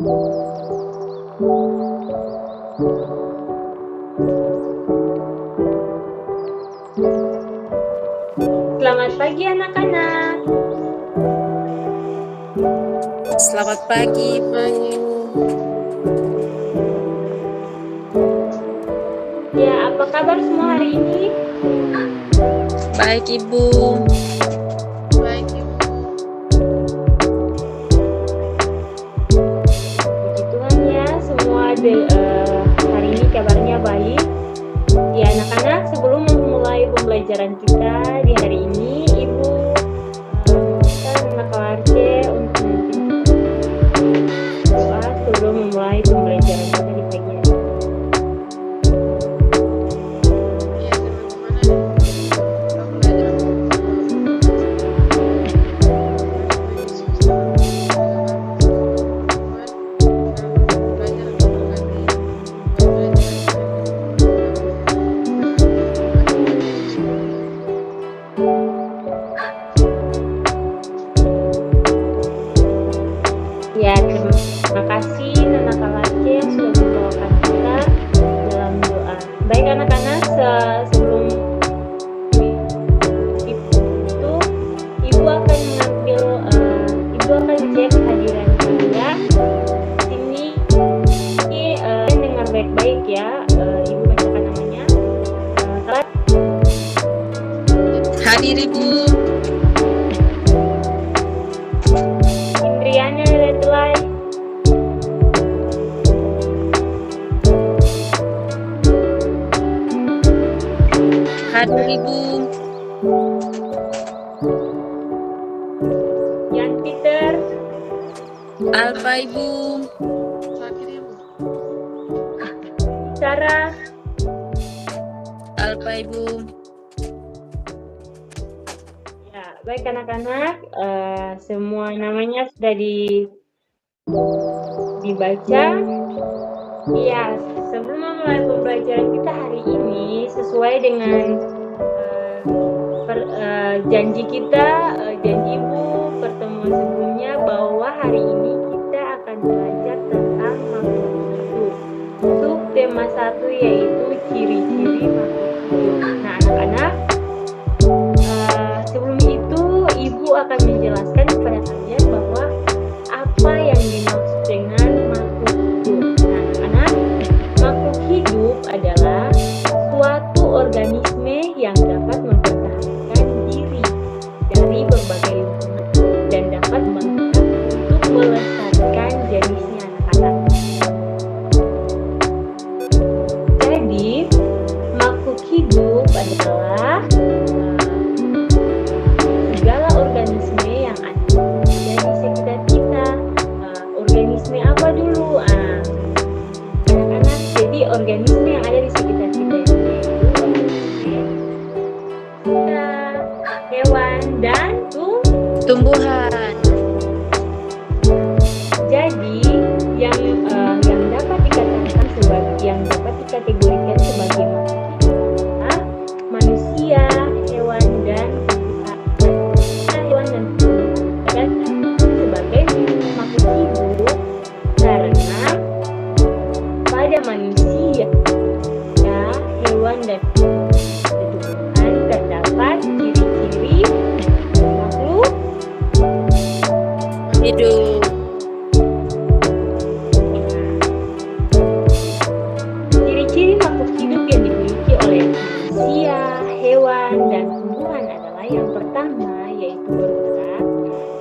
Selamat pagi anak-anak. Selamat pagi, Bu. Ya, apa kabar semua hari ini? Baik, Ibu. Baik, Ibu. Puji Tuhan ya, semua hari ini kabarnya baik. Ya anak-anak, sebelum memulai pembelajaran kita di hari ini, Ibu meminta anak Larce untuk memimpin doa sebelum memulai pembelajaran kita di pagi hari. Ya, teman-teman, kita belajar Ya, terima kasih Nana Kalace yang sudah membawakan kita dalam doa. Baik anak-anak, sebelum itu Ibu akan cek hadiran kalian. Sini dengar baik-baik ya. Ibu bacakan namanya. Hadir, Ibu. Indriana Redlay, Hadir, Ibu. Yan Peter, Alfa, Ibu. sakit, Ibu. Sarah, Alfa, Ibu. ya baik anak-anak, semua namanya sudah dibaca. Ya, sebelum memulai pembelajaran kita hari ini sesuai dengan janji kita, janji Ibu pertemuan sebelumnya bahwa hari ini kita akan belajar tentang makhluk hidup. Untuk tema 1 yaitu ciri-ciri makhluk hidup. Nah, anak-anak, sebelum itu Ibu akan menjelaskan kepada kalian bahwa apa yang dimaksud dengan makhluk hidup. Nah, anak-anak, makhluk hidup adalah suatu organisme yang dapat mempertahankan diri dari berbagai lingkungan dan dapat bergerak untuk melestarikan jenisnya anak-anak. Jadi, makhluk hidup adalah segala organisme yang ada di sekitar kita. Organisme apa dulu? Anak-anak, jadi organisme yang ada di sekitar kita itu organisme hewan dan Tumbuhan. jadi yang dapat dikatakan yang dapat dikategorikan sebagai makhluk hidup adalah manusia, hewan dan tumbuhan. Hewan dan tumbuhan sebagai makhluk hidup karena pada manusia, hewan dan tumbuhan terdapat ciri-ciri makhluk Hidup. Ciri-ciri makhluk hidup yang dimiliki oleh manusia, hewan, dan tumbuhan adalah yang pertama yaitu bergerak,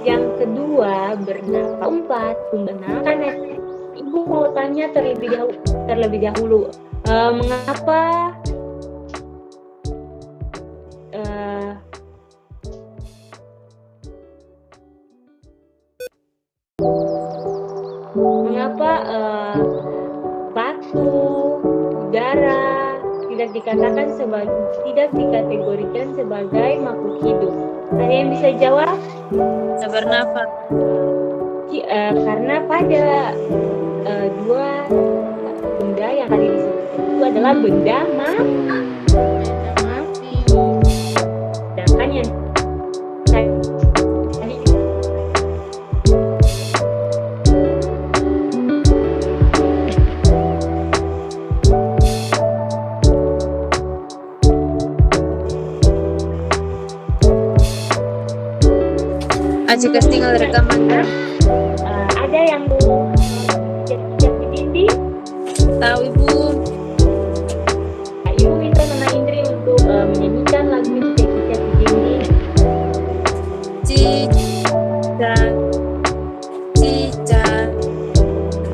yang kedua bernafas, empat menggunakan. Ibu mau tanya terlebih dahulu, mengapa batu, udara tidak dikategorikan sebagai makhluk hidup? Ada yang bisa jawab? Bisa bernafas. Karena pada dua benda yang tadi disebutkan itu adalah benda mati. Sedangkan yang tadi, 1, Cicak tinggal rekaman kan? Ada yang cicak-cicak di dinding? Tahu Ibu. Nah, Ibu minta Nona Indri untuk menyanyikan lagu cicak-cicak di dinding. Cicak, cicak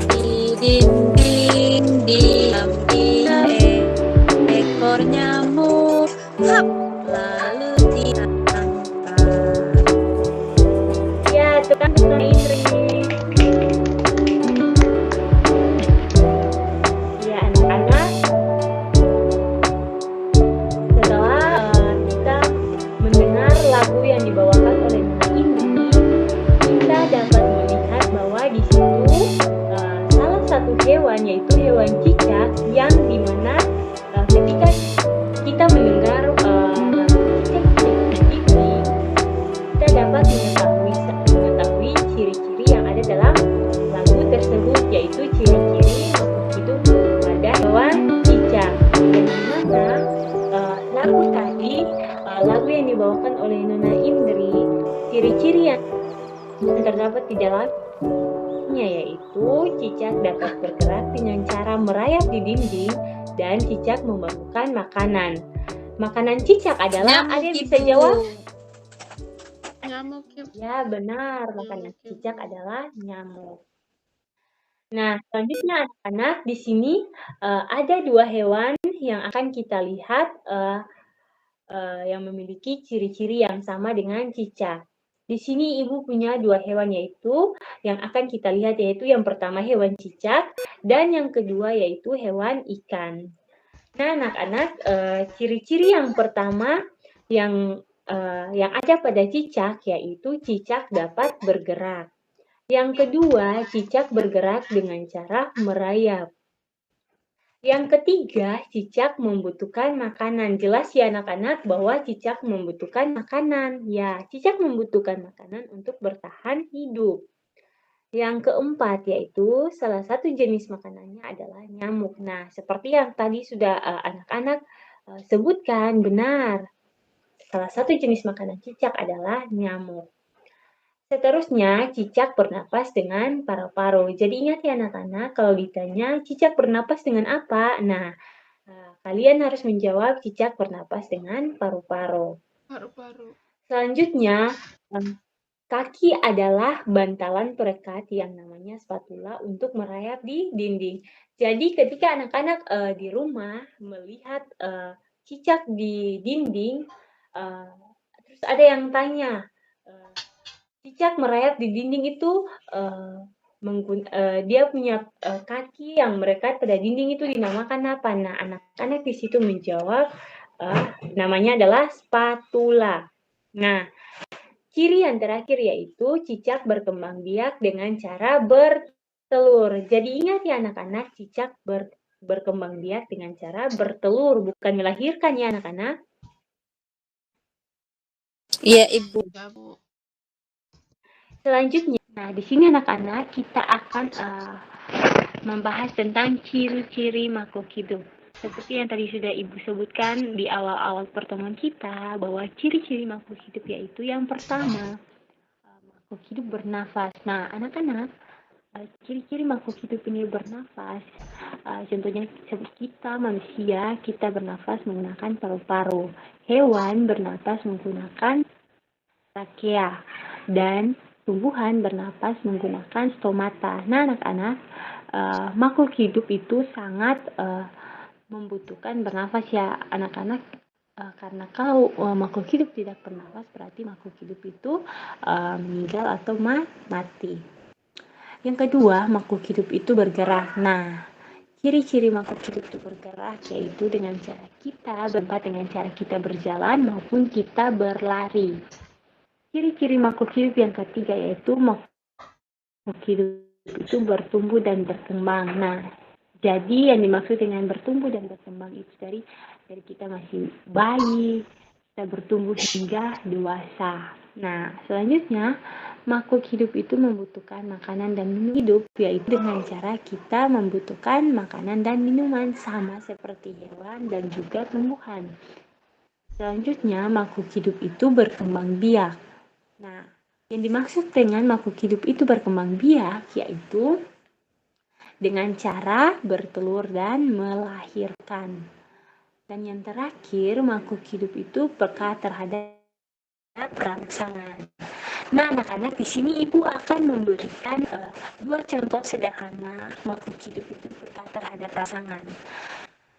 di dinding, diam ekor nyamuk, hap, lalu ditangkap. Ya, tekan Nona Indri. Ya, anak-anak. Setelah kita mendengar lagu yang dibawakan oleh Nona Indri, kita dapat melihat bahwa di situ salah satu hewan, yaitu hewan cicak, yang dimana ketika kita mendengar cicak-cicak ini, kita dapat mengetahui ciri-ciri yang ada dalam lagu tersebut, yaitu ciri-ciri makhluk hidup pada hewan cicak. Dan dimana lagu yang dibawakan oleh Nona Indri, ciri-ciri yang terdapat di dalamnya yaitu cicak dapat bergerak dengan cara merayap di dinding dan cicak membabukan makanan. Makanan cicak adalah, ada yang bisa jawab? Nyamuk Ibu. Ya, benar, makanan cicak adalah nyamuk. Nah, selanjutnya anak-anak, di sini ada dua hewan yang akan kita lihat yang memiliki ciri-ciri yang sama dengan cicak. Di sini Ibu punya dua hewan, yaitu yang akan kita lihat, yaitu yang pertama hewan cicak dan yang kedua yaitu hewan ikan. Nah, anak-anak, ciri-ciri yang pertama yang ada pada cicak yaitu cicak dapat bergerak. Yang kedua, cicak bergerak dengan cara merayap. Yang ketiga, cicak membutuhkan makanan. Jelas ya anak-anak bahwa cicak membutuhkan makanan. Ya, cicak membutuhkan makanan untuk bertahan hidup. Yang keempat, yaitu salah satu jenis makanannya adalah nyamuk. Nah, seperti yang tadi sudah anak-anak sebutkan, benar. Salah satu jenis makanan cicak adalah nyamuk. Seterusnya, cicak bernapas dengan paru-paru. Jadi ingat ya anak-anak, kalau ditanya cicak bernapas dengan apa? Nah, kalian harus menjawab cicak bernapas dengan paru-paru. Paru-paru. Selanjutnya, kaki adalah bantalan perekat yang namanya spatula untuk merayap di dinding. Jadi ketika anak-anak di rumah melihat cicak di dinding, terus ada yang tanya, cicak merayap di dinding itu dia punya kaki yang merekat pada dinding itu dinamakan apa? Nah, anak-anak di situ menjawab namanya adalah spatula. Nah, ciri yang terakhir yaitu cicak berkembang biak dengan cara bertelur. Jadi ingat ya anak-anak, cicak berkembang biak dengan cara bertelur, bukan melahirkan ya anak-anak. Iya Ibu. Ya Bu. Selanjutnya, nah di sini anak-anak kita akan membahas tentang ciri-ciri makhluk hidup. Seperti yang tadi sudah Ibu sebutkan di awal-awal pertemuan kita, bahwa ciri-ciri makhluk hidup yaitu yang pertama, makhluk hidup bernafas. Nah, anak-anak, ciri-ciri makhluk hidup ini bernafas, contohnya seperti kita manusia, kita bernafas menggunakan paru-paru. Hewan bernafas menggunakan trakea, dan tumbuhan bernapas menggunakan stomata. Nah, anak-anak, makhluk hidup itu sangat membutuhkan bernafas ya anak-anak, karena kalau makhluk hidup tidak bernafas, berarti makhluk hidup itu meninggal atau mati. Yang kedua, makhluk hidup itu bergerak. Nah, ciri-ciri makhluk hidup itu bergerak yaitu dengan cara kita berempat, dengan cara kita berjalan maupun kita berlari. Ciri-ciri makhluk hidup yang ketiga yaitu makhluk hidup itu bertumbuh dan berkembang. Nah, jadi yang dimaksud dengan bertumbuh dan berkembang itu dari kita masih bayi, kita bertumbuh hingga dewasa. Nah, selanjutnya makhluk hidup itu membutuhkan makanan dan minum hidup, yaitu dengan cara kita membutuhkan makanan dan minuman sama seperti hewan dan juga tumbuhan. Selanjutnya makhluk hidup itu berkembang biak. Nah, Yang dimaksud dengan makhluk hidup itu berkembang biak yaitu dengan cara bertelur dan melahirkan. Dan yang terakhir, makhluk hidup itu peka terhadap rangsangan. Nah, anak-anak, di sini Ibu akan memberikan dua contoh sederhana makhluk hidup itu peka terhadap rangsangan.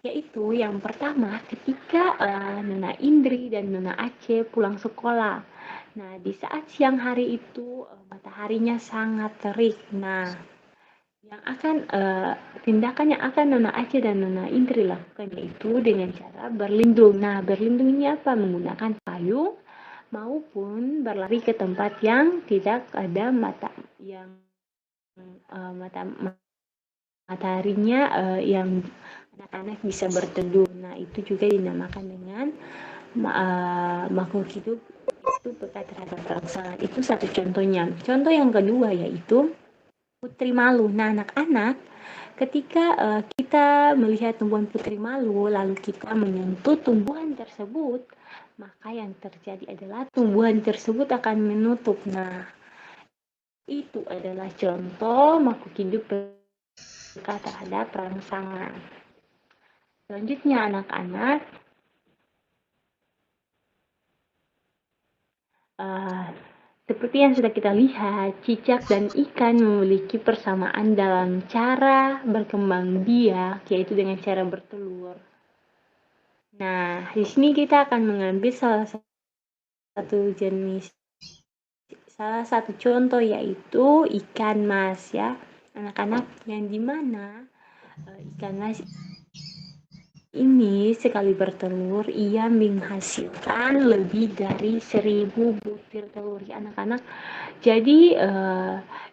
Yaitu yang pertama, ketika Nona Indri dan Nona Aceh pulang sekolah. Nah, di saat siang hari itu mataharinya sangat terik. Nah, yang akan tindakan yang akan Nona Aceh dan Nona Indri lakukan yaitu dengan cara berlindung. Nah, berlindung ini apa? Menggunakan payung maupun berlari ke tempat yang tidak ada mataharinya yang anak-anak bisa berteduh. Nah, itu juga dinamakan dengan makhluk hidup itu peka terhadap rangsangan. Itu satu contohnya. Contoh yang kedua yaitu putri malu. Nah, anak-anak, ketika kita melihat tumbuhan putri malu, lalu kita menyentuh tumbuhan tersebut, maka yang terjadi adalah tumbuhan tersebut akan menutup. Nah, itu adalah contoh makhluk hidup peka terhadap rangsangan. Selanjutnya, anak-anak, seperti yang sudah kita lihat, cicak dan ikan memiliki persamaan dalam cara berkembang biak, yaitu dengan cara bertelur. Nah, di sini kita akan mengambil salah satu contoh yaitu ikan mas ya, anak-anak, yang dimana ikan mas ini sekali bertelur ia menghasilkan lebih dari 1000 butir telur ya anak-anak. Jadi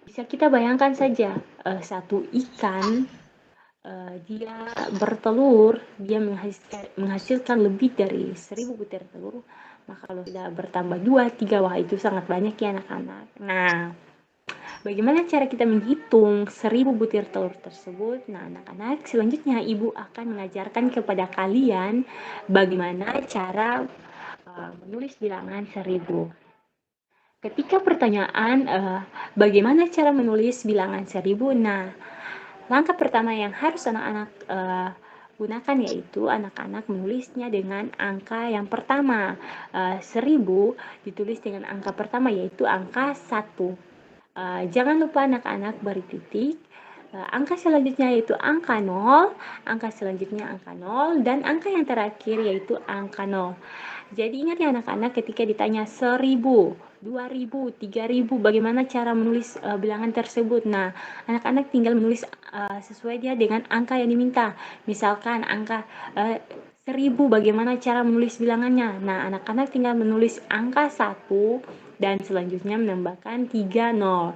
bisa kita bayangkan saja satu ikan dia bertelur, dia menghasilkan lebih dari 1000 butir telur. Maka kalau sudah bertambah 2-3, wah itu sangat banyak ya anak-anak. Nah, bagaimana cara kita menghitung 1000 butir telur tersebut? Nah, anak-anak, selanjutnya Ibu akan mengajarkan kepada kalian bagaimana cara menulis bilangan 1000. Ketika pertanyaan bagaimana cara menulis bilangan 1000, nah langkah pertama yang harus anak-anak gunakan yaitu anak-anak menulisnya dengan angka yang pertama. 1000 ditulis dengan angka pertama yaitu angka 1. Jangan lupa anak-anak beri titik. Angka selanjutnya yaitu angka 0, angka selanjutnya angka 0, dan angka yang terakhir yaitu angka 0. Jadi ingat ya anak-anak, ketika ditanya 1000, 2000, 3000, bagaimana cara menulis bilangan tersebut? Nah, anak-anak tinggal menulis sesuai dia dengan angka yang diminta. Misalkan angka 1000, bagaimana cara menulis bilangannya? Nah, anak-anak tinggal menulis angka 1 dan selanjutnya menambahkan 30.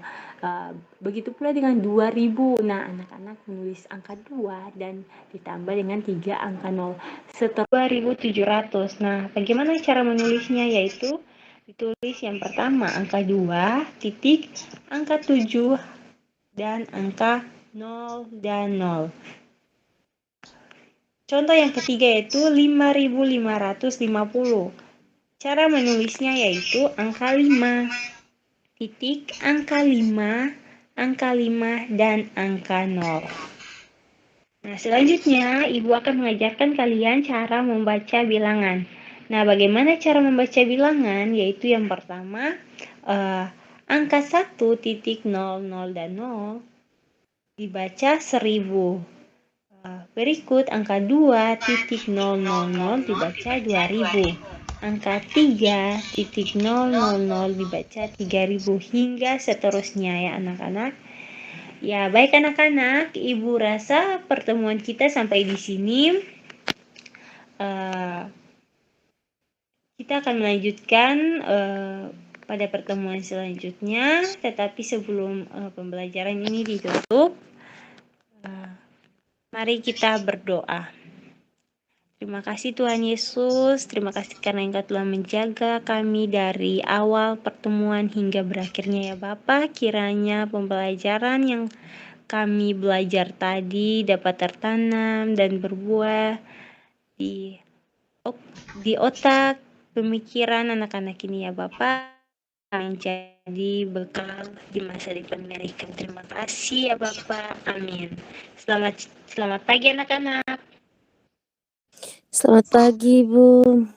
Begitu pula dengan 2000. Nah, anak-anak menulis angka 2 dan ditambah dengan 3 angka 0. Setelah 2700. Nah, bagaimana cara menulisnya? Yaitu ditulis yang pertama angka 2, titik, angka 7, dan angka 0 dan 0. Contoh yang ketiga yaitu 5550. Cara menulisnya yaitu angka 5, titik, angka 5, angka 5, dan angka 0. Nah, selanjutnya Ibu akan mengajarkan kalian cara membaca bilangan. Nah, bagaimana cara membaca bilangan? Yaitu yang pertama, angka 1, titik, 0, 0, dan 0 dibaca 1000. Berikut angka 2, titik, 0, 0, 0 dibaca 2000. Angka 3, titik, 0, 0, 0 dibaca 3000 hingga seterusnya ya anak-anak. Ya, baik anak-anak, Ibu rasa pertemuan kita sampai di sini. Kita akan melanjutkan pada pertemuan selanjutnya, tetapi sebelum pembelajaran ini ditutup, mari kita berdoa. Terima kasih Tuhan Yesus, terima kasih karena Engkau telah menjaga kami dari awal pertemuan hingga berakhirnya ya Bapa. Kiranya pembelajaran yang kami belajar tadi dapat tertanam dan berbuah di otak, pemikiran anak-anak ini ya Bapa. Menjadi menjadi bekal di masa depan mereka. Terima kasih ya Bapak. Amin. Selamat pagi anak-anak. Selamat pagi, Bu.